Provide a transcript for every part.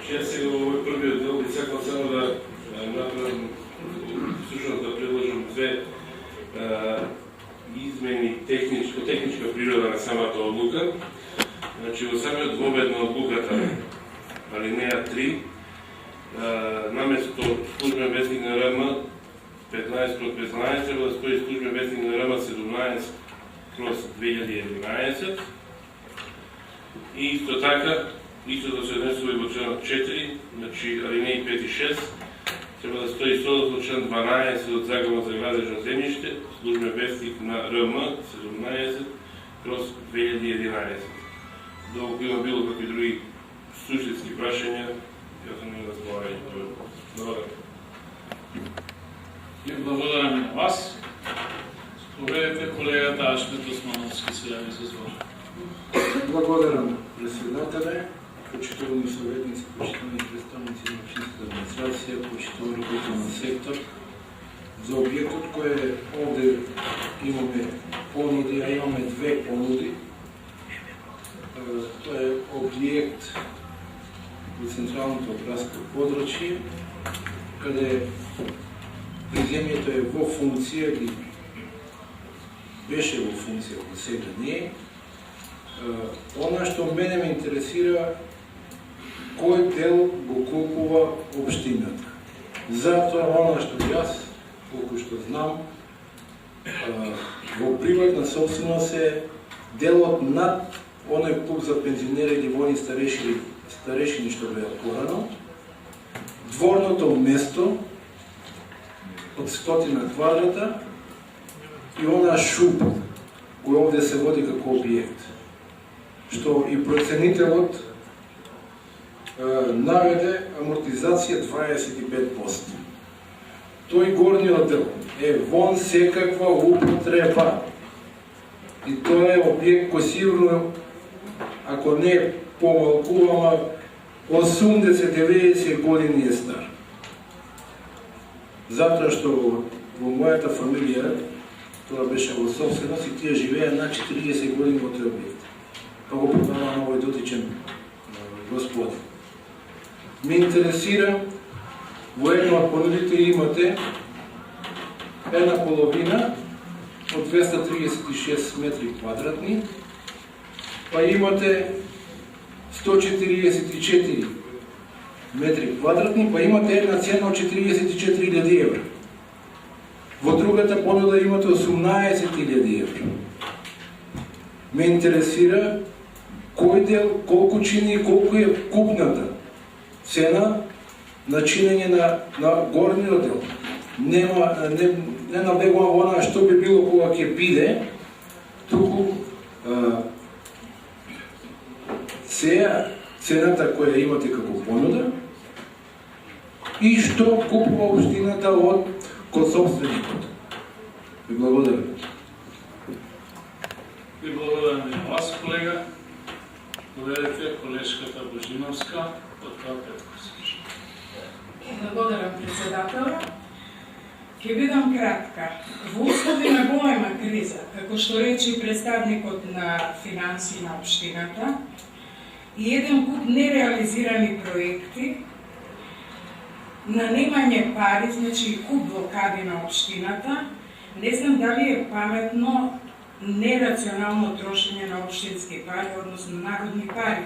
Ще сега овој првиот дел би сакал само да направам, всушност да предложам две измени техничка природа на самата одлука. Значи, во самиот вовед на одлуката, алинеја 3, наместо службен вестник на РМ 15/15 треба да стои службен вестник на РМ 17/2011. И исто така, исто да се однесува и во членот 4, значи алинеи 5 и 6, треба да стои согласно член 12 од Законот за градежно земјиште, службен вестник на РМ 17/2011. Доколку има било какви други суштински прашања, јас сум на разговарање. Благодарам. И благодарам на вас. Поведете колегата Ашмет Османовски се јави за збор. Благодарам, председателе, почитувани советници, почитувани представници на општинската администрација, почитувани руководител на сектор. За објектот кој овде имаме понуди, а имаме две понуди. Тоа е објект во централното градско подрачје, каде приземјето е во функција или беше во функција, во сега не е. Она што мене ме интересира, кој дел го купува општината. Затоа, она што јас, колку што знам, во приватна собственост е делот над оној клуб за пензионери или војни старешини што беа порано, дворното место од 100 квадрата и она шуп кој овде се води како објект, што и проценителот наведе амортизација 25%. Тој горниот дел е вон секаква употреба. И тоа е објект кој сигурно, ако не помалку, ама 80-90 години е стар. Затоа што во мојата фамилија тоа беше во собственост и тие живеа на 40 години во тој објект. Па го продава на овој дотичен господин. Ме интересира, во една од понудите имате една половина од 236 метри квадратни, па имате 144 метри квадратни, па имате една цена од 44.000 евра. Во другата понуда имате 18.000 евра. Ме интересира кој дел, колку чини и колку е купната цена на чинење на горниот дел. Не набегувам во она што би било кога ќе биде, туку сега цената која имате како понуда и што купува општината код собственикот. Ви благодарам. И благодарам на вас, колега. Поведете колешката Божиновска од Петковски. Благодарам, председател. Ќе бидам кратка. Во услови на голема криза, како што рече представникот на финансии на општината, и еден куп нереализирани проекти, на немање пари, значи куп блокади на општината, не знам дали е паметно нерационално трошење на општински пари, односно народни пари,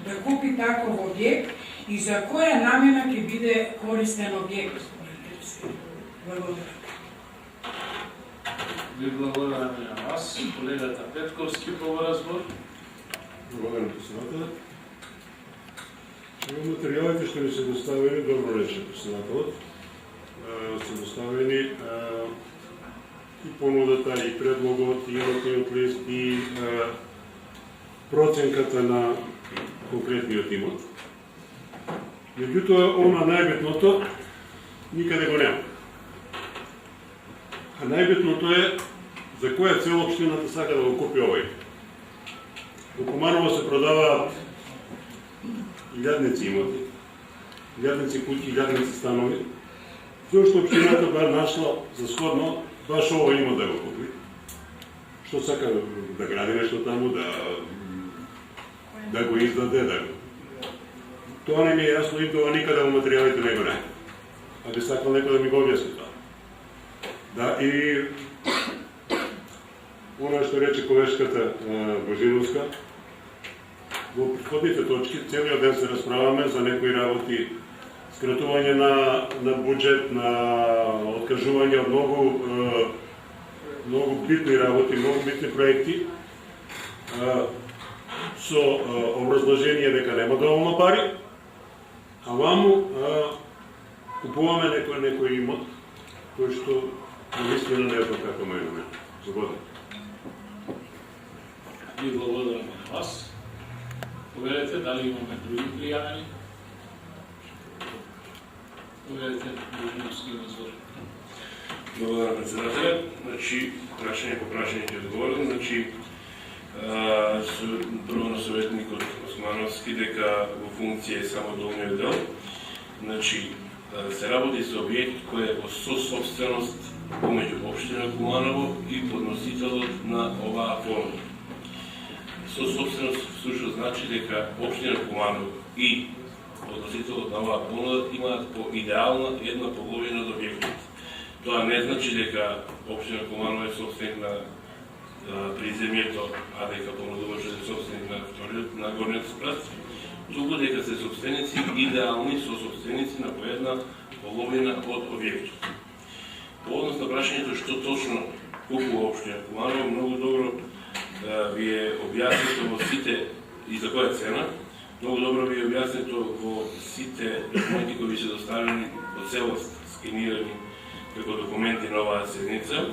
да купи таков објект и за која намена ќе биде користен објект. Благодарам. Ви благодарам на вас, колегата Петковски по разбор. Благодарам, председателот. Материјалите што ни се доставени, добро рече председателот, се доставени и понудата, и предлогот, и имотниот лист, и проценката на конкретниот имот. Меѓутоа, она најбитното никаде го нема. А најбитното е за која цел општината сака да го купи овој. Во Куманово се продаваат илјадници имоти, илјадници куќи, илјадници станови. Зошто општината ба нашла за сходно баш овој имот да го купи? Што сака да гради нешто таму, да го издаде, Тоа не ми е јасно и тоа никаде во материјалите не го не. А би сакал некој да ми го објасни тоа. Да, и оно што рече колешката Божиновска, во претходните точки целиот ден се расправаме за некои работи, скратување на буџет, на откажување од многу битни работи, многу битни проекти, со образложение дека нема доволно пари, а ваму купуваме некој имот, кој што наистина не е како ме име. Благодарам. Ви благодарам на вас. Проверете дали имаме други пријавени. Проверете Божиновски извор. Благодарам председателя. Значи, прашање по прашање ќе одговорам. Значи, прво на советникот Османовски дека во функција е само долниот дел. Значи, се работи за објект кој е во сособственост помеѓу општина Куманово и подносителот на оваа понуда. Сособственост всушност значи дека општина Куманово и подносителот на оваа понуда имаат по идеална една половина од објектот. Тоа не значи дека општина Куманово е собственик на приземјето, а дека понудувачот е собственик на вториот, на горниот спрат, туку дека се собственици, идеални сособственици на по една половина од објектот. По однос на прашањето што точно купува општина Куманово, многу добро ви е објаснето во сите и за која цена, многу добро ви е објаснето во сите документи кои ви се доставени во целост скенирани како документи на оваа седница.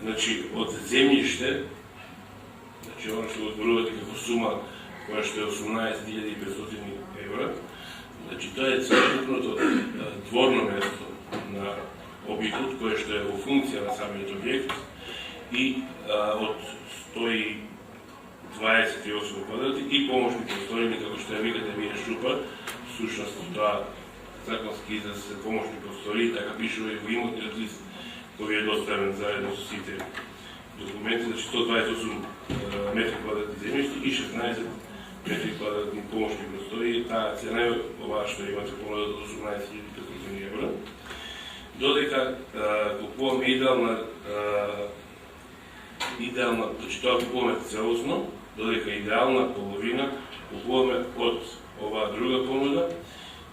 Значи, од земјиште, значи, оно што го зборувате како сума која што е 18.500 евра, значи, тоа е целокупното дворно место на објектот, кое што е во функција на самиот објект и од 128 квадрати и помошни просторини, како што ја викате вие шупа, всушност тоа законски израз се помошни простории, така пишува и во имотниот лист кој ви е доставен заедно со сите документи, значи 128 метри квадратни земјишти и 16 метри квадратни помошни простории. Таа цена е оваа што имате понуда до 18.500 евра. Додека купуваме идеална, значи тоа купуваме целосно, додека идеална половина купуваме од оваа друга понуда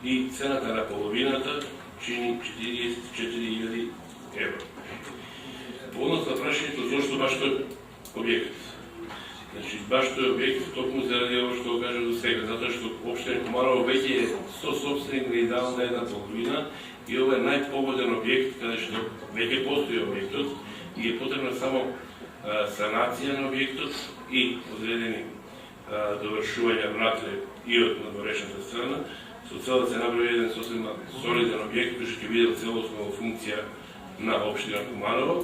и цената на половината чини 44.000 евро. По однос на прашањето зошто баш тој објект. Значи, баш тој објект, токму заради ово што го кажа до сега, затоа што општина Куманово веќе е сособственик на идеална една половина и ова е најпогоден објект каде што веќе постои објектот и е потребна само санација на објектот и одредени довршувања внатре и од надворешната страна, со цел да се направи еден сосем солиден објект кој што ќе биде целосно во функција на општина Куманово.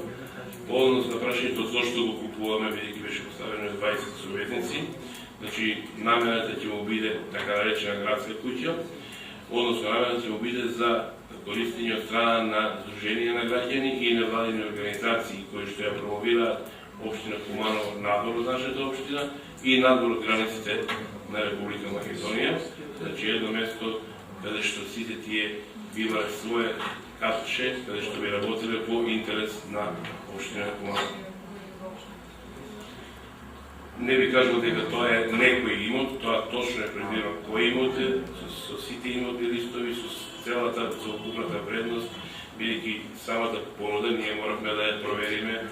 По однос на прашањето зошто го купуваме, бидејќи беше поставено 20 советници, значи намената ќе му биде така наречена градска куќа, односно намената ќе му биде за користење од страна на Сдружение на граѓани и невладини организации кои што ја промовираат општина Куманово надвор од нашата општина и надвор од границите на Република Македонија. Значи едно место каде што сите тие биваат свое катче, каде што би работеле во интерес на општина Куманово. Не би кажал дека тоа е некој имот, тоа точно е предвидено кој имот е, со сите имотни листови, со целата целокупната вредност, бидејќи самата понуда ние моравме да ја провериме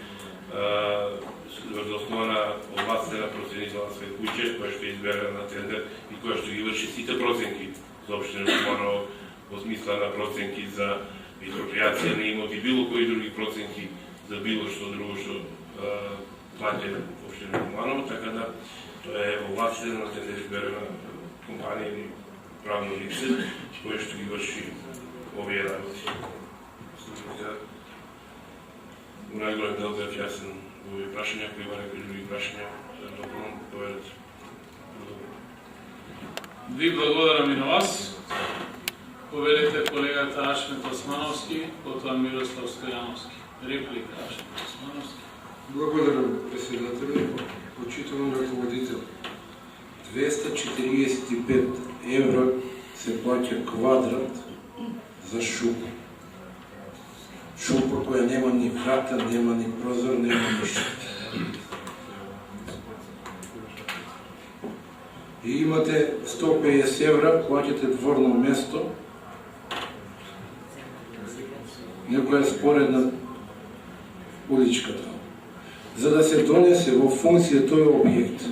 врз основа на овластена проценителна куќа, која што избере на тендер и која што ги врши сите проценки за општина Куманово, во смисла на проценки за експроприација на имоти, било кои други проценки за било што друго што плаќа општина Куманово, така да тоа е овластена на тендер изберена компанија или правно лице, која што ги врши овие работи. У најголем дел бев јасен во овие прашања, ако има некои други прашања, дополнам, поверете. Ви благодарам и на вас. Повелите колегата Ашмет Османовски, потоа Мирослав Стојановски. Реплика Ашмет Османовски. Благодарам, председателю, почитуван раководител. 245 евро се плаќа квадрат за шупа. Шупа која нема ни врата, нема ни прозор, нема ништо. И имате 150 евра, плаќате дворно место, некоја споредна уличката. За да се донесе во функција тој објект,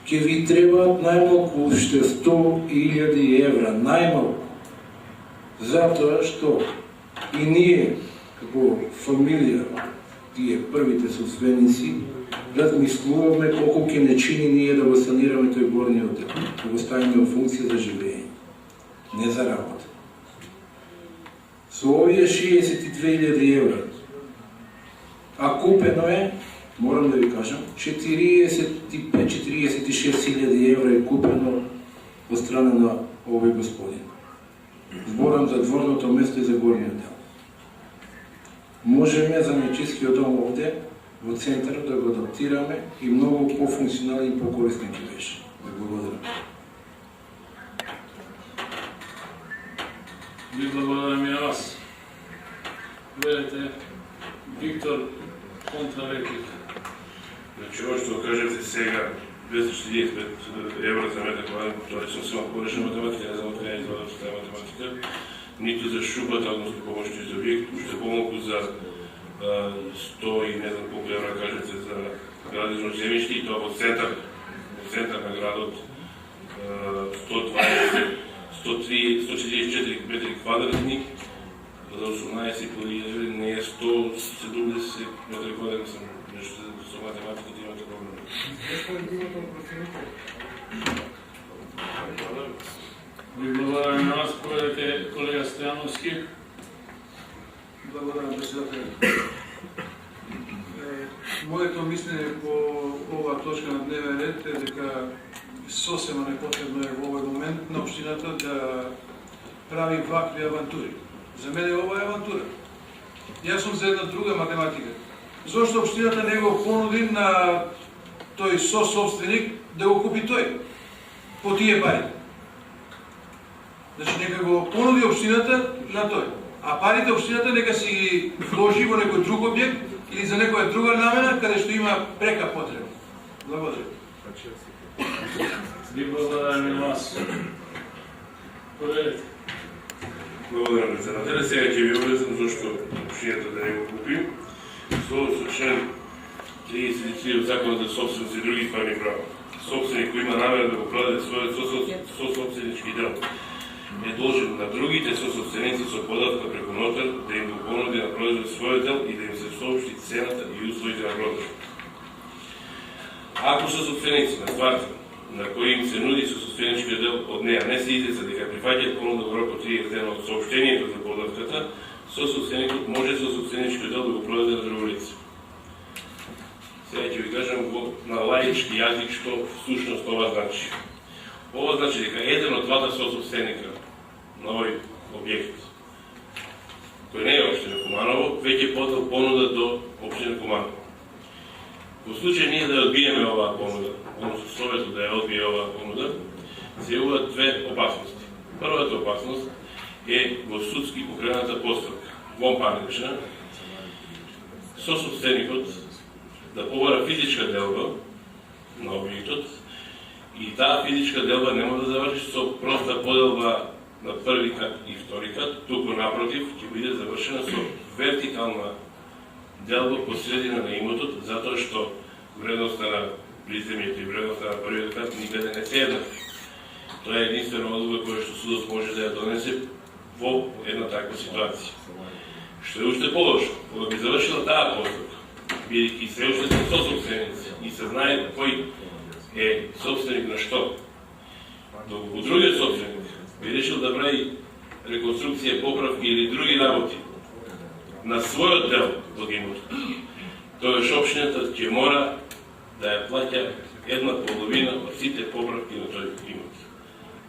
ќе ви требаат најмалку уште 100.000 евра, најмалку. Затоа што и ние, како фамилија, тие првите собственици, размислуваме колку ќе не чини ние да го санираме тој горниот дел, да го ставиме во функција за живење, не за работа. Со овие 62.000 евра, а купено е, морам да ви кажам, 45-46.000 евра е купено од страна на овој господин. Зборам за дворното место и за горниот дел. Можеме за занајчискиот дом овде, во центарот, да го адаптираме и многу по-функционален и по-корисен ќе беше. Да благодарам. Ви благодарам и на вас. Велете, Виктор, контрареплика. Значи, ovo što kažete сега, 245 евра за метар квадрат, тоа е сосема погрешна математика, не знам откаде е извадат таа математика, ниту за шубата, односно помошни за објект, уште помалку за 100 и не знам колку евра кажете за градежно земјиште, и тоа во центар на градот 144 метри квадратни, за 18.000 евра не е 170 метри квадратни, сам нешто со математиката имате проблем. Ви благодарам и на вас, поведете колега Стојановски. Благодарам, председател. Моето мислење по оваа точка на дневен ред е дека сосема непотребно е во овој момент на општината да прави вакви авантури. За мене ова е авантура. Јас сум за една друга математика. Зошто општината не го понуди на тој сособственик да го купи тој по тие пари? Значи нека го понуди општината на тој, а парите општината нека си ги вложи во некој друг објект или за некоја друга намена каде што има прека потреба. Благодарам. Ви благодарам и на вас. Поведете. Благодарам, председателя. Сега ќе ви објаснам зашто општината да не го купи. Со член 33 од Законот за собственост и други стварни права. Собственик кој има намера да го продаде својот сособственички дел е должен на другите сособственици со податка преку нотар да им го понуди на продажба својот дел и да им се соопшти цената и условите на продажба. Ако сособственици на стварта на кои им се нуди сособственичкиот дел од неа не се излезе дека прифаќаат понуда во рок од 30 дена од соопштението за подавката, сособственикот може сособственичкиот дел да го продаде на друго лице. Сега ќе ви кажам на лаички јазик што всушност ова значи. Ова значи дека еден од двата сособственика на овој објект, кој не е општина Куманово, веќе подал понуда до општина Куманово. Во случај ние да одбиеме оваа понуда, односно Советот да ја одбие оваа понуда, се јавуваат две опасности. Првата опасност е во судски покрената постапка, вонпарнична, сособственикот да побара физичка делба на објектот и таа физичка делба нема да заврши со проста поделба на први кат и втори кат, туку напротив ќе биде завршена со вертикална делба по средина на имотот, затоа што вредноста на приземјето и вредноста на првиот кат никаде не се еднакви. Тоа е единствена одлука која што судот може да ја донесе во една таква ситуација. Што е уште полошо, кога би завршила таа постапка, бидејќи се уште се сособственици и се знае кој е собственик на што, доколку другиот собственик би решил да прави реконструкција, поправки или други работи на својот дел од имотот, тој општината ќе мора да ја плаќа една половина од сите поправки на тој имот.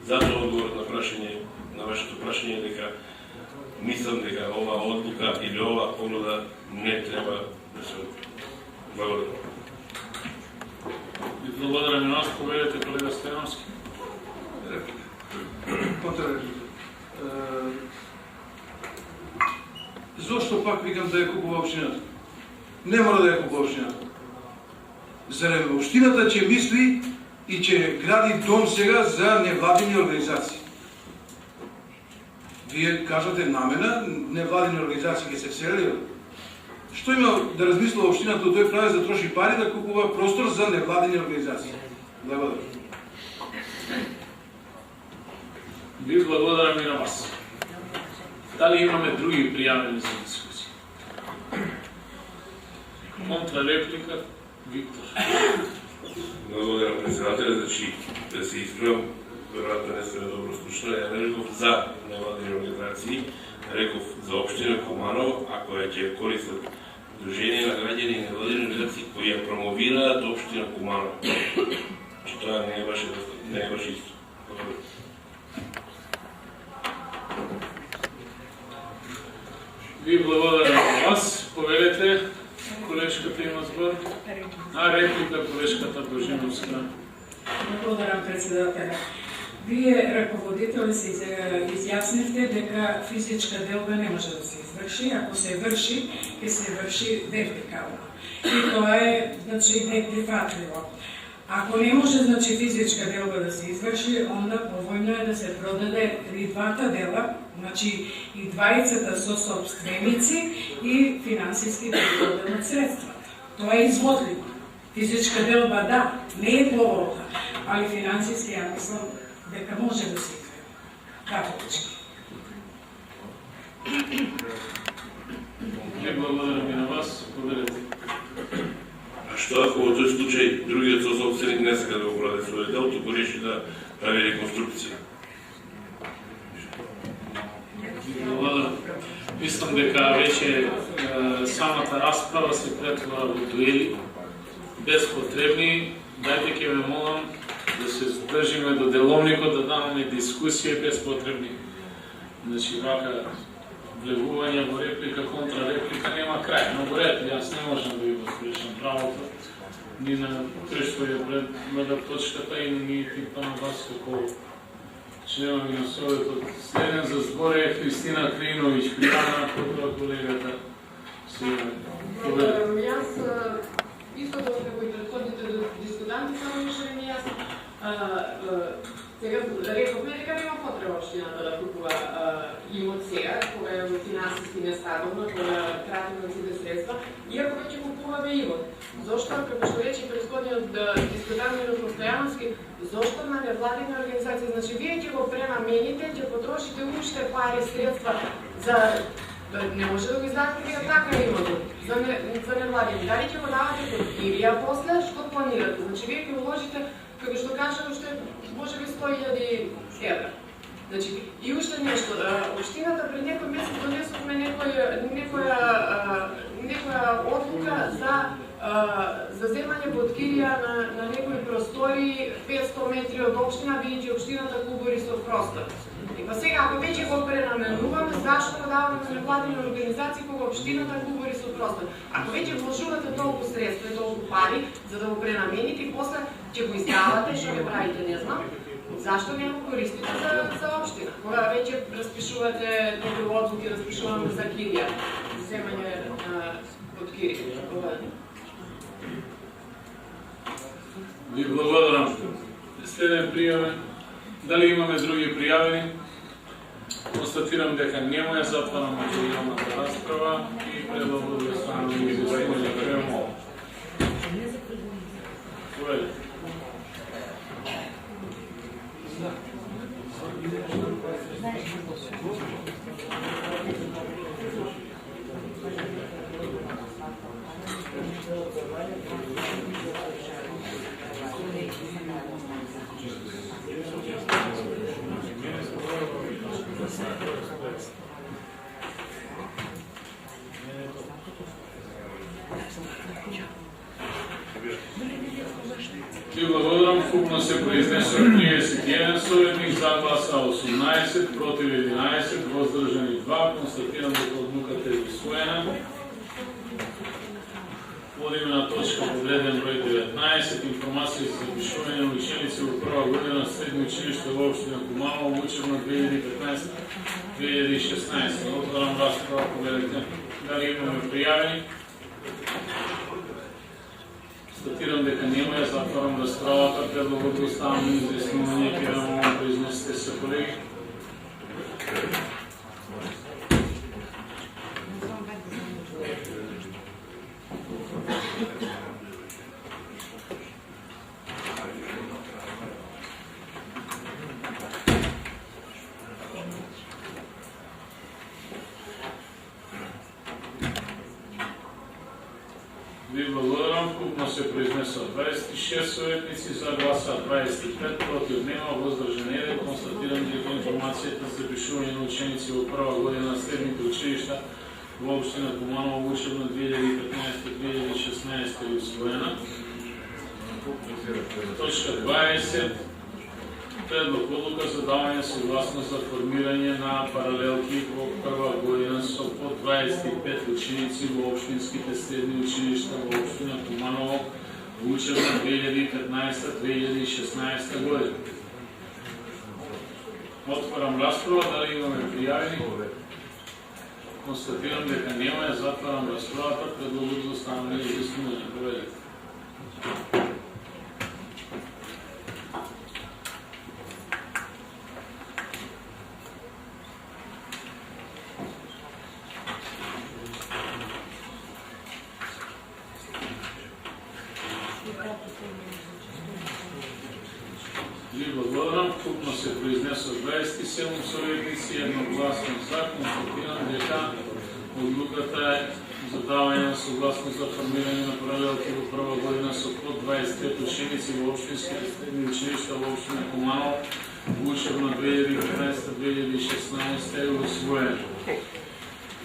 Затоа одговорот на прашање, на вашето прашање дека мислам дека оваа одлука или оваа понуда не треба да се благодарам. Ви благодарам и на вас, поведете колега Стојановски. Реплика. Контрареплика. Зошто пак викам да ја купува општината? Не мора да ја купува општината. Зарем општината ќе мисли и ќе гради дом сега за невладини организации. Вие кажате намена, невладини организации ќе се вселили. Што има да размислува општината од тој прави да троши пари да купува простор за невладини организации? Благодарам. Ви благодарам и на вас. Дали имаме други пријавени за дискусија? Контрареплика, Виктор. Благодарам председателя, значи да се исправам, веројатно не сме добро слушали, ја не реков за невладини организации, реков за општина Куманово, ако ја ќе користат Дружение на граѓани и невладини организации кои ја промовираат општина Куманово. Че тоа не е баш исто. Ви благодарам на вас. Повелете, колешката има збор. Реплика, колешката Божиновска. Благодарам, председателя. Вие, ръководители, се изјаснивте дека физичка делба не може да се изврши. Ако се врши, ќе се врши вертикално. И тоа е, значи, неприфатливо. Ако не може, значи, физичка делба да се изврши, онда повојно е да се продаде и двата дела, значи и двајцата со собственици и финансиски да продадат средствата. Тоа е изводливо. Физичка делба да, не е поволна, али финансиски ја мислам дека може да се изведе. Католички. Ви благодарам и на вас. Повелете. А што ако во тој случај другиот сособственик не сака да го продаде својот дел, туку реши да прави реконструкција? Благодарам. Мислам дека веќе самата расправа се претвора во дуели, безпотребни. Дајте ќе ме молам да се здржиме до деловникот, да даваме дискусија безпотребни. Значи, вака влегување во реплика, контрареплика нема крај. Много ред, јас не можам да ви воспречам правото. Ни на кој е пред точката и ни типа на вас како членови на Советот. Следен за збор е Христина Криновиќ, пријавена потоа колегата Силвана. Јас исто како и претходните дискутанти, само беше ми јасно. Сега рековме дека нема потреба општината да купува имот сега, кога е финансиски нестабилно, кога тратиме сите средства, иако веќе купуваме имот. Зошто, како што рече претходниот дискутант Мирослав Стојановски, зошто на невладини организации? Значи, вие ќе го пренамените, ќе потрошите уште пари, средства за не може да го издадете вие така имотот за невладини. Дали ќе го давате под Ирија после, што планирате? Значи, вие ќе уложите, како што кажа, уште може би 100.000 евра. Значи, и уште нешто, општината пред некој месец донесовме некоја одлука за земање под кирија на некои простори 500 метри од општина, бидејќи општината кубори со простор. И па сега, ако веќе го пренаменуваме, зашто го даваме на невладини организации кога општината кубори со простор? Ако веќе вложувате толку средства и толку пари за да го пренамените и после ќе го издавате, што ќе правите, не знам, зашто не го користите за општина? Кога веќе распишувате некои одлуки, распишуваме за кирија, земање под кирија. Ви благодарам. Следен пријавен. Дали имаме други пријавени? Констатирам дека нема, ја затварам материјалната расправа и предлагам да станаме известување према. Повелете. Ви благодарам. Вкупно се произнесува 31 советник, за гласа 18, против 11, воздржани 2. Констатирам дека одлуката е усвоена. Преходиме на точка под реден број 19, информација за запишување на ученици во прва година на средно училиште во општина Куманово, учебна 2015-2016. Отварам расправа, погледайте дали имаме пријавени. Статирам дека нема, затварам расправата, предлогот да оставам на изјаснување, ќе да произнесете се, колеги. Ви благодарам. Купно се произнесоа 26 советници, за гласа 25, против нема, воздржан 1. Констатирам дека информацијата за запишување на ученици во прва година на средните училишта во општина Куманово, учебна 2015-2016 е усвоена. Точка 20. Предлог одлука за давање согласност за формирање на паралелки во прва година со по 25 ученици во општинските средни училишта во општина Куманово во учебна 2015-2016 година. Отварам расправа, дали имаме пријавени? Констатирам дека нема, затварам расправата, предлогот за оставане и изјаснување. Поведете. Ви благодарам. Купно се произнесоа 27 советници, едногласно за. Констатирам дека одлуката е за давање на согласност за формирање на паралелки во прва година со по 25 ученици во општинските средни училишта во општина Куманово во учебна 2015-2016 е усвоена.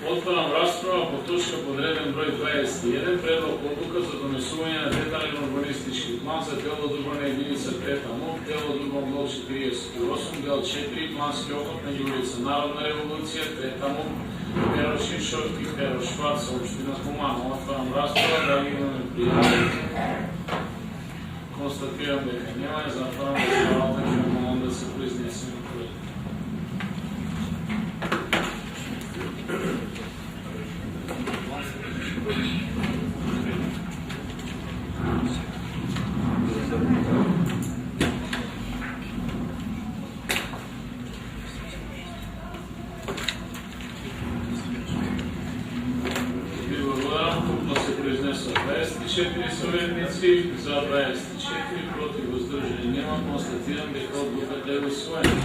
Отварам расправа по точка под реден број 21, предлог одлука за донесување на детален урбанистички план за дел од урбана единица 3 МУП, дел од урбан блок 48, дел 4, плански охот меѓу улица Народна револуција, 3 МУП, Перо Шиншов и Перо Шварц, општина Куманово. Отварам расправа, дали имаме пријавени? Констатирам дека нема, затварам расправата, ќе молам да се произнесеме. Купно се произнесоа 24 советници, за 24, против воздржани нема. Констатирам дека одлуката е усвоена.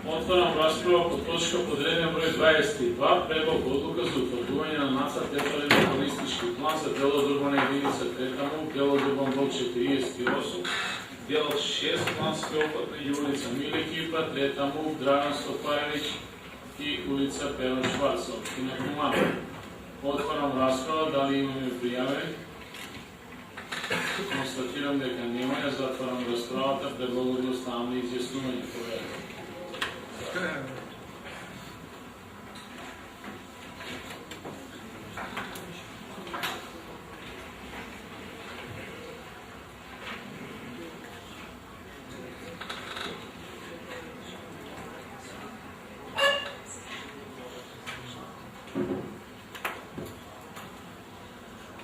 Отварам расправа по точка под реден број 22, предлог одлука за утврдување на нацрт детален урбанистички план за дел од урбана единица 3 МУП, дел од урбан блок 48, дел 6, плански охват меѓу улица Миле Кипа, 3 МУП, Драган Стопаевиќ и улица Перо Шварц, општина Куманово. Отварам расправа, дали имаме пријавени? Констатирам дека нема, затварам расправата, предлогот да оставам на изјаснување. Поведете.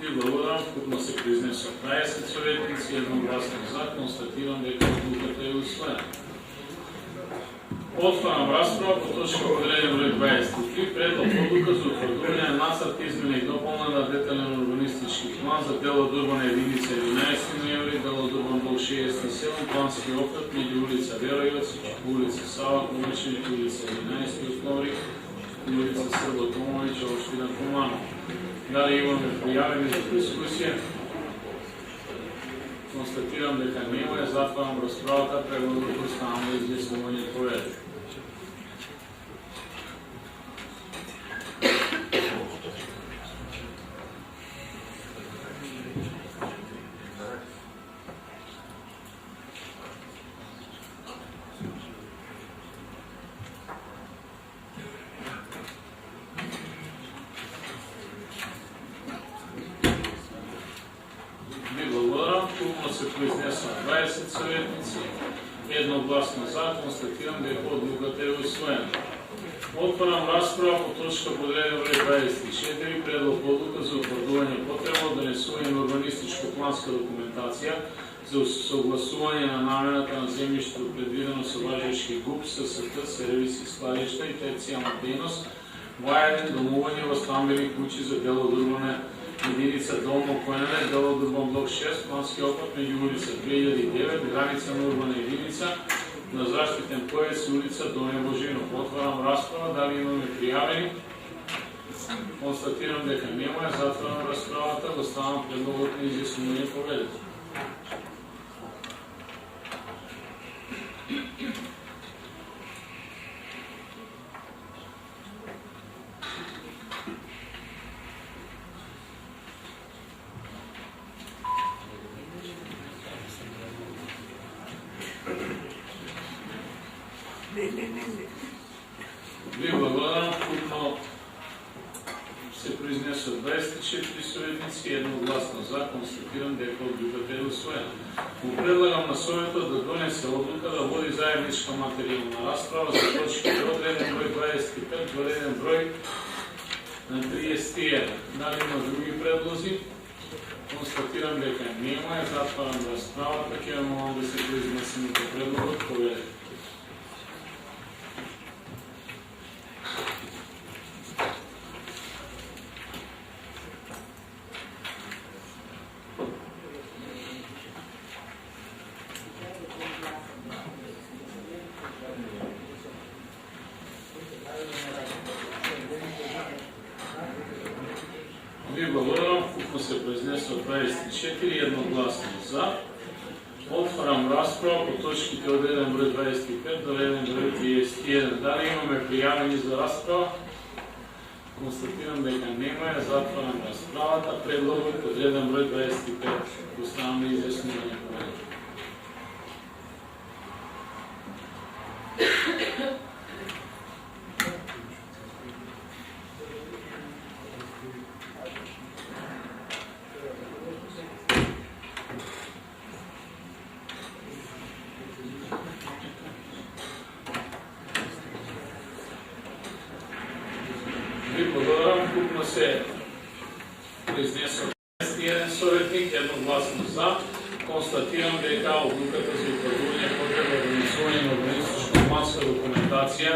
И благодарам. Купно се произнесоа 20 советници, едногласно за. Констатирам дека одлуката е усвоена. Отварам расправа по точка под реден број 23, предлог одлука за утврдување на нацрт измена и дополна на детален урбанистички план за дел од урбана единица 11 ноември, дел од урбан блок 67, плански охват меѓу улица Веројовци, улица Сава Комичевиќ, улица 11 октомври и улица Србо Томовиќ, општина Куманово. Дали имаме пријавени за дискусија? Констатирам дека нема, затварам расправата, прегледот оставам на изјаснување. Поведете. се произнесоа 20 советници, едногласно за, констатирам дека одлуката е усвоена. Отварам расправа по точка подреден број 24, предлог одлука за утврдување потреба од донесување на урбанистичко-планска документација за согласување на намената на земјиштето предвидено со важечки ГУП, ССТ, сервиси, складишта и терцијална дејност, во еден домување во стамбени куќи за дел од урбана единица Долно Којнене, дел од урбан блок 6, плански опат меѓу улица 2009, граница на урбана единица, на заштитен појас и улица Доње Божинов. Отварам расправа, дали имаме пријавени? Констатирам дека нема, затварам расправата, го ставам предлогот на изјаснување поведето. Ви благодарам, вкупно се произнесоа 24 советници, едногласно за, констатирам дека одлуката е усвоена. Му предлагам на Советот да донесе одлука да води заедничка материјална расправа за точките од реден број 25 до реден број на 31. Дали има други предлози? Констатирам дека нема, затварам расправата, ќе молам да се произнесеме по предлогот поведете. Ви благодарам, вкупно се произнесоа 24, едногласно за. Отварам расправа по точките од 1 број 25 до 1 број 31. Дали имаме пријавени за расправа? Констатирам дека нема, затварам расправата, предлогот од 1 број 25. Оставам на изјаснување поведето. Ви благодарам, вкупно се произнесоа 21 советник, едногласно за. Констатирам дека одлуката за утврдување потреба од донесување на урбанистичко-планска документација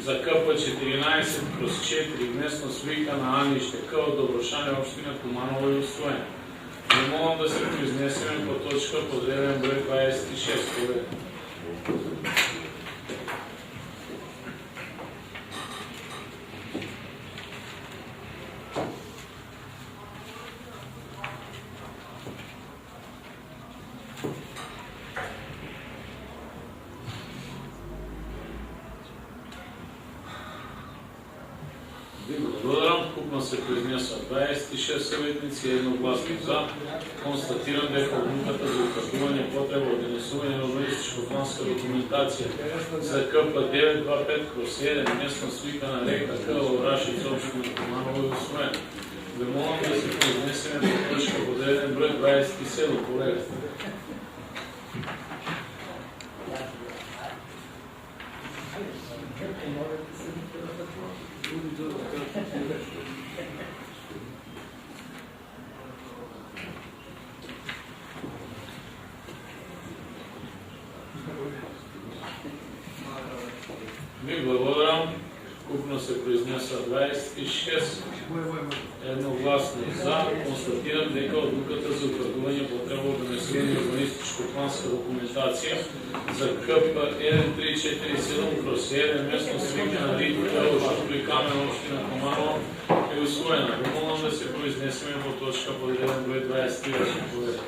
за КП14/4 местност Вика на Аниште К од Доброшане, општина Куманово е усвоена. Ви молам да се произнесеме по точка подреден број 26. Поведете. Благодарам, вкупно се произнесоа 26 советници, едногласно за. Констатирам дека одлуката за утврдување потреба од донесување на урбанистичко-планска документација за КП 925/1 местност Вика на река К во Рашица, општина Куманово е усвоена. Ви молам да се произнесеме по точка подреден број 27. Поведете. Ви благодарам. Вкупно се произнесоа 26, едногласно за. Констатирам дека одлуката за утврдување потреба од донесување на урбанистичко-планска документација за КП 1347/1 местност Вика на река Шуто и Камен, општина Куманово е усвоена. Ви молам да се произнесеме по точка подреден број 23. Поведете.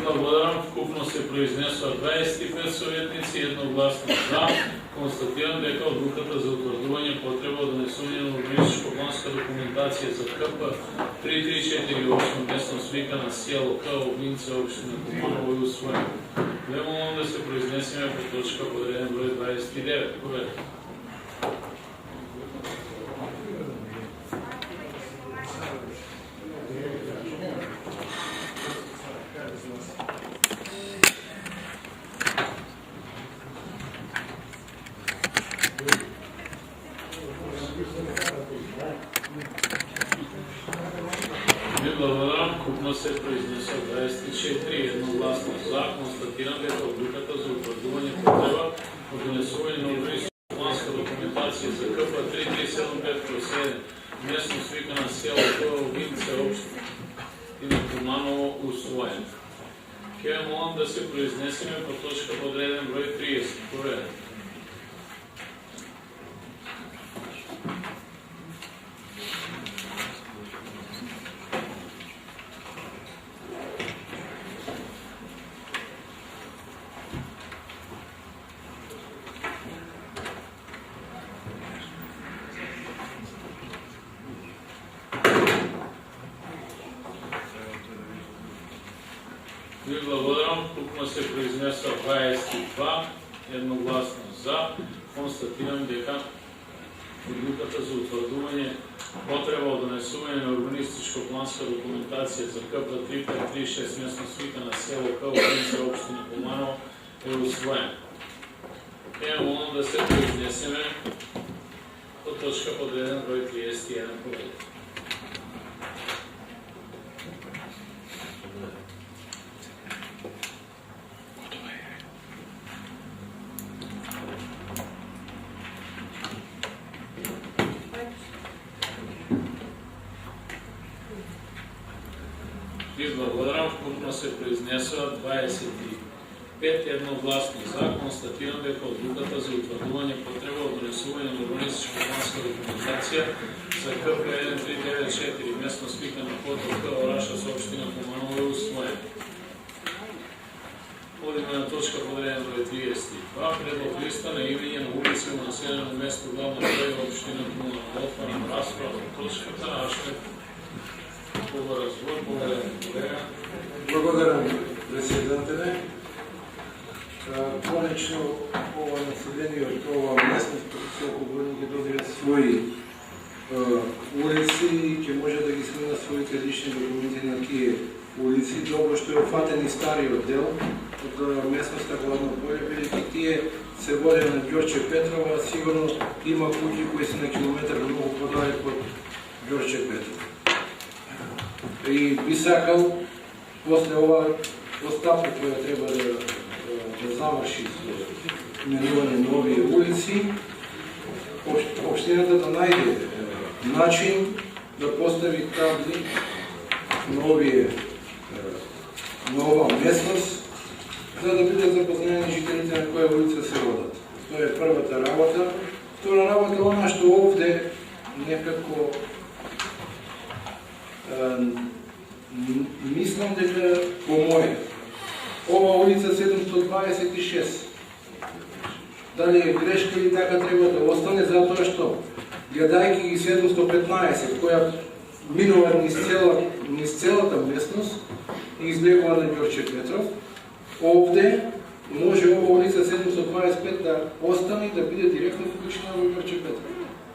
Благодарам, вкупно се произнесоа 25 советници едногласно за. Констатирам дека одлуката за утврдување потреба од донесување на урбанистичко-планска документација за КП 3348 местно свикана село К, Огнинце, општина Куманово е усвоена. Ве молам да се произнесеме по точка подреден број 29. Поведете. Се произнесоа 24 едногласно за. Констатирам дека одлуката за утврдување потреба од донесување на урбанистичко-планска документација за КП 3375/7 местно свикана село К, Огнинце, општина Куманово усвоена. Ќе молам да се произнесеме по точка подреден број 30. Поведете. Ви благодарам. Тук се произнесоа 22 едногласно за. Констатирам дека одлуката за утврдување потреба од донесување на урбанистичко-планска документација за КП 3536 местно свикана село К, Огнинце, општина Куманово е усвоена. Молам да се произнесеме по точка подреден број 31. Поведете. Ви благодарам. Вкупно се произнесоа 25 едногласно за. Констатирам дека одлуката за утврдување потреба од донесување на урбанистичко-планска документација за КП 1394 местно свикана поток К, Орашас, општина Куманово е усвоена. Одиме на точка подреден број 32. Предлог листа на имење на улици во населено место главна градина општина Куманово. Отварам расправа по точката. Благодарам, председателе. Конечно, ова население од ова местност, колку години ќе добијат своји улици и ќе може да ги сменат своите лични документи на тие улици. Добро што е офатен и стариот дел од местноста Главно поле, бидејќи тие се води на Ѓорче Петрова, сигурно има куќи кои се на километар многу подалеку од Ѓорче Петрова. И би сакал после ова остапка која треба да заврши со именување на овие улици, општината да најде начин да постави табли на ова местност, за да бидат запознаени жителите на која улица се родат. Тоа е првата работа. Втора работа, она што овде некако мислам дека по моје ова улица 726 дали е грешка или така треба да остане, затоа што гледајќи ги 715 која минува низ целата местност и излегува на Ѓорче Петров, овде може ова улица 725 да остане и да биде директно вклучена во Ѓорче Петров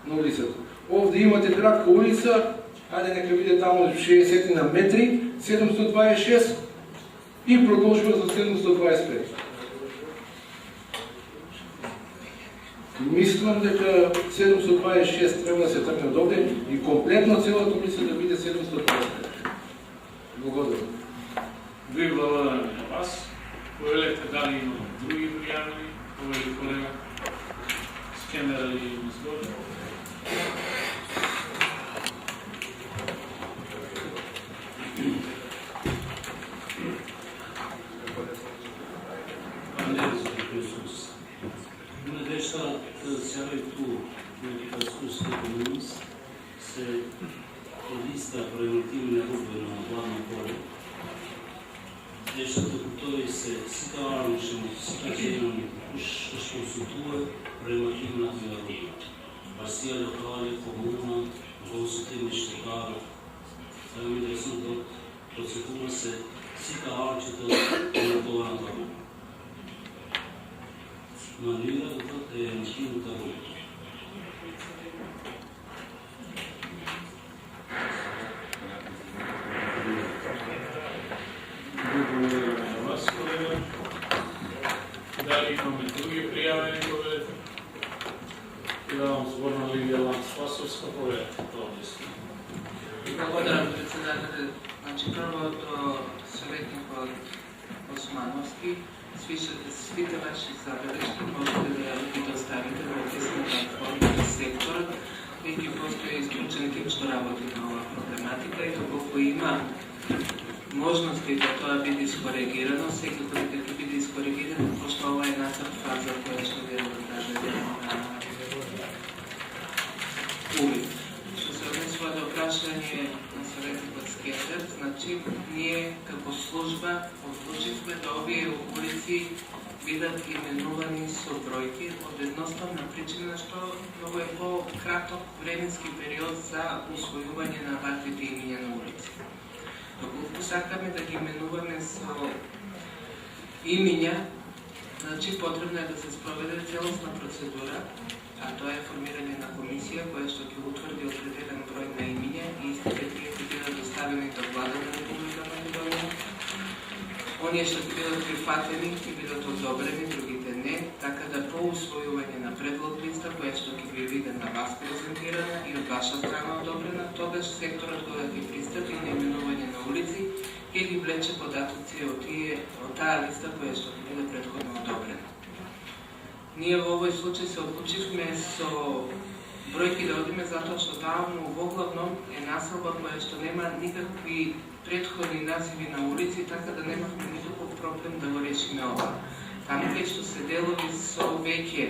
на улицата. Овде имате кратка улица, ајде нека биде таму 60 на метри, 726 и продолжува за 725. Мислам дека 726 треба да се тргне од овде и комплетно целата улица да биде 725. Благодарам. Ви благодарам на вас. Повелете дали има други пријавени, повели колега Скендера и Мислове. Сега и ту медикалските комунist се листа превентивни рубли на Главно поле. Защото той се сикационни уж консултува премативната Васия локални комуна, гостите мечтакара. Това е интересно да процедура се сикаалчета на това на това. Манилата е мотивната работа. Благодаря на вас, колега. Дали имаме други приявени поведете? Давам збор на Лидия Ланц-Спасовска, поведете. Благодарам, председателя. Значи, първото съветникът Османовски, свите ваши забележки, можете да ги доставите в писмена форма на сектора, и просто е изключен тип, що работи на ова проблематика и доколко има можности да това биде скоригирано, секако дека ќе биде скоригирано, пошто ова е нацрт фаза која што ви да кажа увид. Што се однесува до прашање на съветникот Скетер, значи ние како служба одлучивме да овие улици бидат именувани со бројки од едноставна причина што многу е по-краток временски период за усвојување на ваквите имиња на улици. Доколку сакаме да ги именуваме со имиња, значи потребно е да се спроведе целосна процедура, а тоа е формирање на комисија која што ќе утврди определен број на имиња и истите тие ќе бидат доставени до влада на Република Македонија. Оние што ќе бидат прифатени ќе бидат одобрени, другите не, така да по усвојување на предлог листа која што ќе ви биде на вас презентирана и од ваша страна одобрена, тогаш секторот кога ќе пристапи на именување на улици ќе ги влече податоци од таа листа која што ќе биде претходно одобрена. Ние во овој случај се одлучивме со бројки да одиме затоа што таму во главном е населба која што нема никакви претходни називи на улици, така да немавме никаков проблем да го решиме ова. Таму кај што се делови со веќе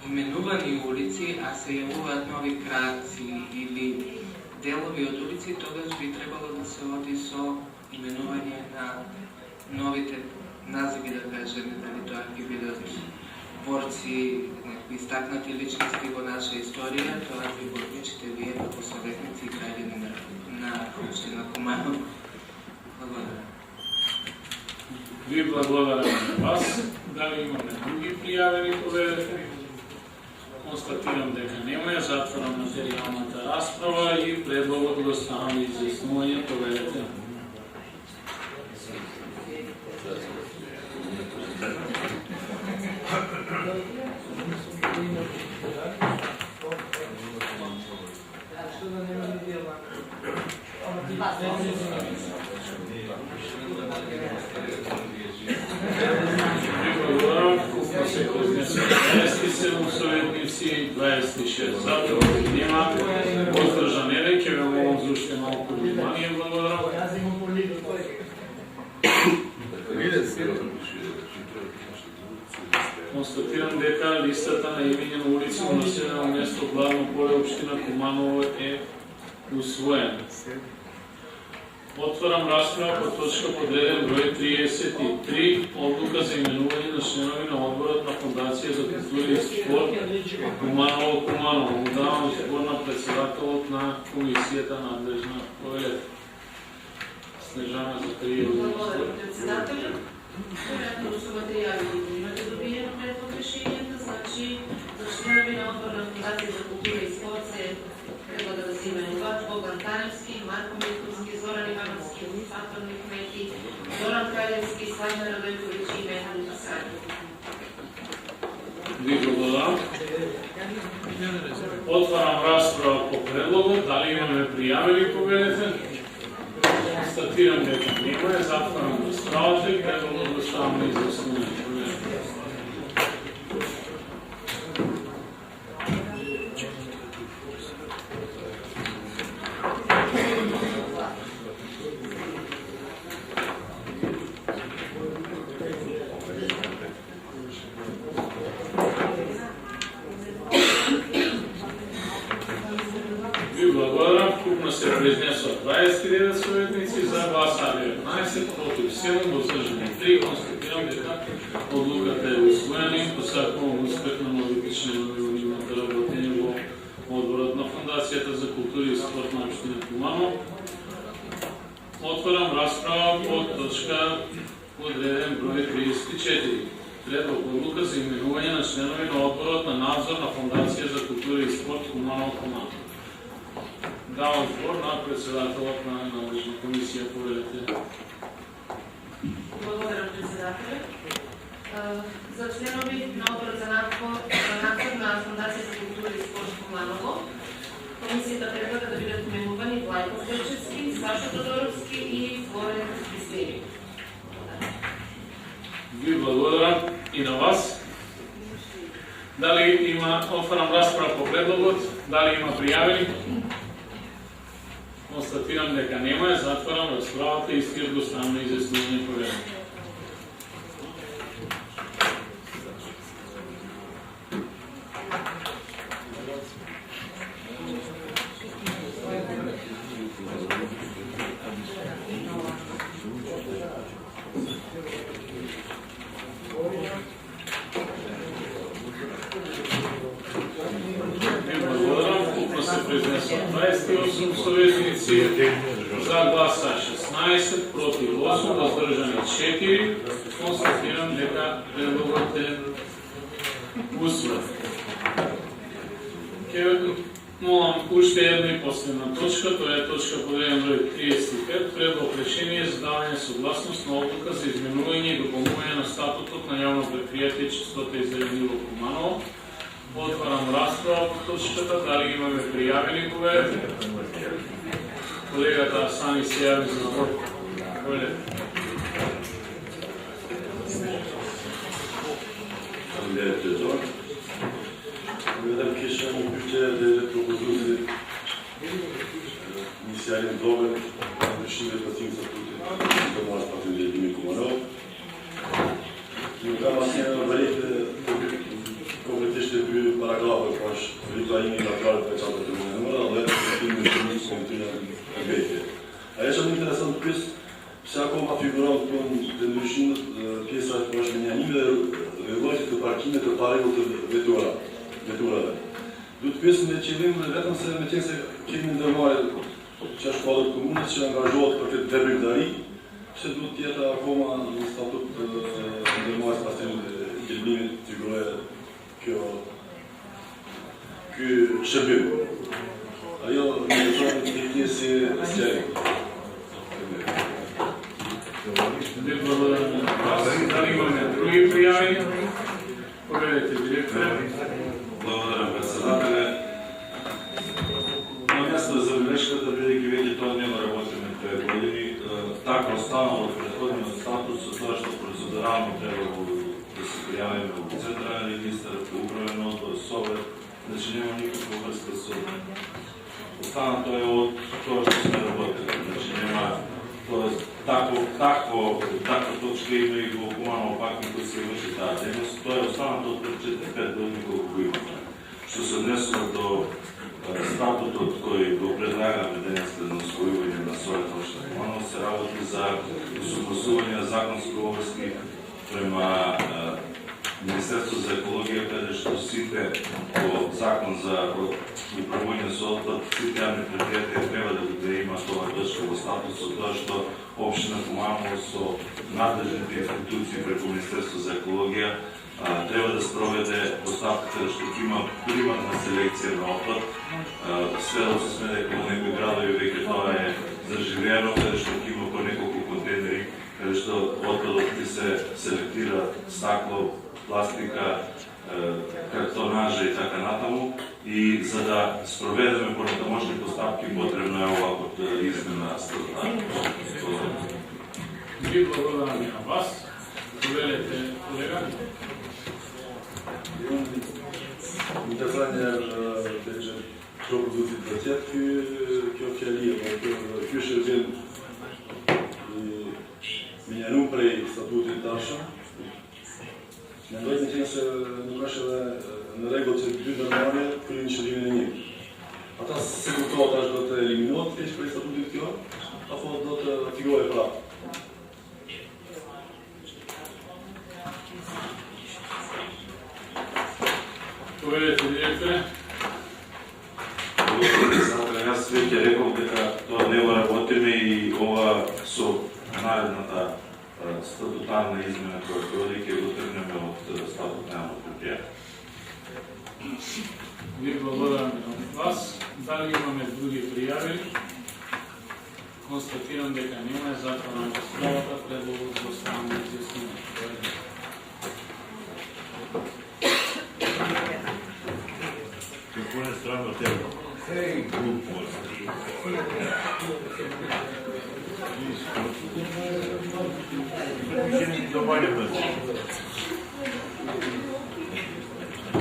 именувани улици, а се јавуваат нови краци или делови од улици, тогаш би требало да се оди со именување на новите називи, да кажеме, дали тоа ќе бидат борци, некои истакнати личности во наша историја, тоа би го одлучите вие како советници и граѓани на општина Куманово. Благодарам. Ви благодарам на вас. Дали имаме други пријавени поведете? Констатирам дека нема, затворам материјалната расправа и предлогот го оставам изјаснување, поведете. Се произнесе 27 советници, 26 за, против нема, воздржан еден, ќе ве молам за уште малку внимание, благодарам. Констатирам дека листата на имиња на улици во населено место Главно поле општина Куманово е усвоена. Отварам расправа по точка подреден број 33, одлука за именување на членови на одборот на Фондација за култура и спорт Куманово. Давам збор на председателот на комисијата надлежна повелет. Снежана Закариева. Благодарам, председателя. Веројатно што материјали имате добиено пред решението, значи за членови на одбор на Фондација за култура и спорт се предлага да се именуваат Богдан Таневски, Марко Митковски, Зоран Ивановски, Фатор Мехмети, Зоран Краљевски, Славна Радојковиќ и Механ Мусари. Ви благодарам. Отварам расправа по предлогот. Дали имаме пријавени поведете? Констатирам дека нема, затварам расправата и предлогот го ставам на изјаснување. Благодарам, купно се произнесоа 29 советници, за гласа 19, против 7, воздържани 3. Констатирам дека одлуката е усвоена и посакувам успех на новите членови во нивното работење во Одборот на Фондацијата за култура и спорт на општина Куманово. Отварам расправа по точка одреден број 34. Предлог одлука за именување на членови на Одборот на надзор на Фондација за култура и спорт Куманово. Давам збор на председателот на надлежна комисија, повелете. Благодарам, председателе. За членови на Одборот за надзор на Фондација за култура и спорт Куманово, комисијата предлага да бидат именувани Влајко Стечевски, Сашо Тодоровски и Флорен Христеви. Ви благодарам и на вас. Дали има отварам расправа по предлогот? Дали има пријавени? Констатирам дека нема, затварам расправата и стигат до ставно изјаснување по време. Произнесла 28 советници, за гласа 16, против 8, воздржани 4. Констатирам дека предлогот е усвоен. Ќе молам уште една и последна точка, тоа е точка подреден број 35, предлог решение за давање согласност на одлука за изменување и дополнување на статутот на јавно предпријатие Чистота и зелениво Куманово. Отварам расправа по точката, дали имаме пријавени поведите? Колегата Сани се јави за збор. Madame question au budget de proposer initialement dobre de chiffre de passion sur tout comment se passe les demi Koumanov. Nous avons un valide complété de paragraphe proche de l'Ukraine et la plupart de la Comună, ale filmul și continua în veche. Aici am interesant plus și acum a figurat un denușin piesa proșme neanime выводит до паркинга парилото ветура. Тут песен чевим рядом с метенсе кемин домой чаш школа комуна се ангажуват како дебридари. Се тут тета кома статут домой спасен гелбин фигуре que шебим. А я не се стяй. Дали имаме други пријави? Поведете, директор. Благодарам, председателе. На място за бележката, бидејќи веќе тоа нема работиме 2 години, така останало од претходниот статус со тоа што процедурално требало да се пријавиме во Централен регистар, по управен одбор, совет, значи нема никаква врска со останато е од тоа што сме работили. Значи нема таква точка има и во Куманово пак кој се врши таа дейност. Тоа е останато од пред 4-5 години колку го имаме. Што се однесува до статутот кој го предлагаме денес на усвојување на Совет на општина Куманово, се работи за усогласување на законски обврски према Министерство за екологија, каде што сите по закон за управување со отпад, сите јавни предпријатија треба да има тоа точка во статус со тоа што општина Куманово со надлежните институции преку Министерство за екологија треба да спроведе поставката што има примарна селекција на отпад. Сведоци сме дека во некои градови веќе тоа е заживено, каде што има по неколку контейнери, каде што отпадот ќе се селектира стакло, пластика, картонажа и така натаму. И за да спроведеме понатамошни поставки, потребна е оваква измена статута. Ви благодарам и на вас. Повелете, колега. Interesante propozicii de țet că ofialie, că și vin mine nu prea statut în tașă. Ne doi de să nu ca și în regulă ce prin normale prin și din nimic. Ata sigur tot aș dată eliminat, deci prin statut de tio a fost dată figură praf. Поведете, директоре. Јас веќе реков дека тоа не го работиме и ова со наредната статутарна измена која дојде ќе го тргнеме од статутарно предпријатие. Ви благодарам на вас. Дали имаме други пријави? Констатирам дека нема, затоа на расправата предлогот за оставане изјаснување. Какво е странно от тебе?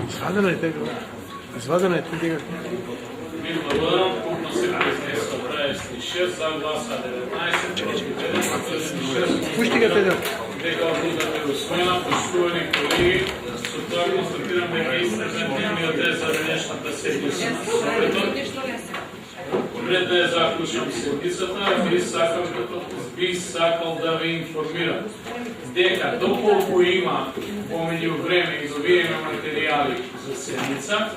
Извадено е тега. Извадено е тега. Ви благодарам, купно се произнесо 26, за гласа 19, против 9, Пушти га тега. дека одлуката е усвоена. Поштувани колеги, со тоа констатирам дека истекна дневниот ред за денешната седница на Советот. Пред да ја заклучам седницата, би сакал да ви информирам дека доколку има помеѓу време и добиеме материјали за седница,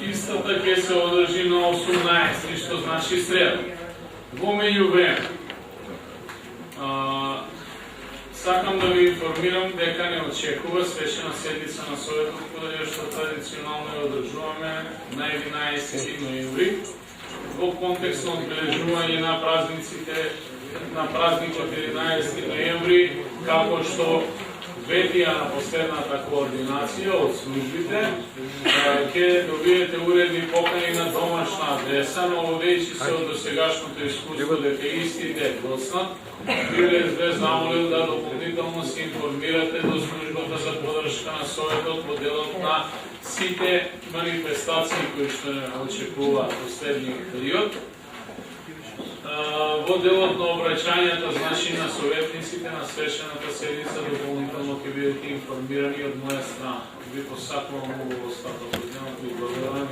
истата ќе се одржи на 18, што значи среда. Во меѓувреме, сакам да ви информирам дека не очекува свечена седница на Советот, поради што традиционално ја одржуваме на 11 ноември во контекст на одбележување на празниците на празникот 11 ноември, како што ветија на последната координација од службите, ќе добиете уредни покани на домашна адреса, но водејќи се од досегашното искуство дека истите доцнат, би ве замолил да дополнително се информирате до службата за поддршка на Советот во делот на сите манифестации кои што не очекуваат во следниот период. Во делот на обраќањето, значи на советниците на свечената седница, дополнително ќе бидете информирани од моја страна. Ви посакувам убаво остаток од денот, ви благодарам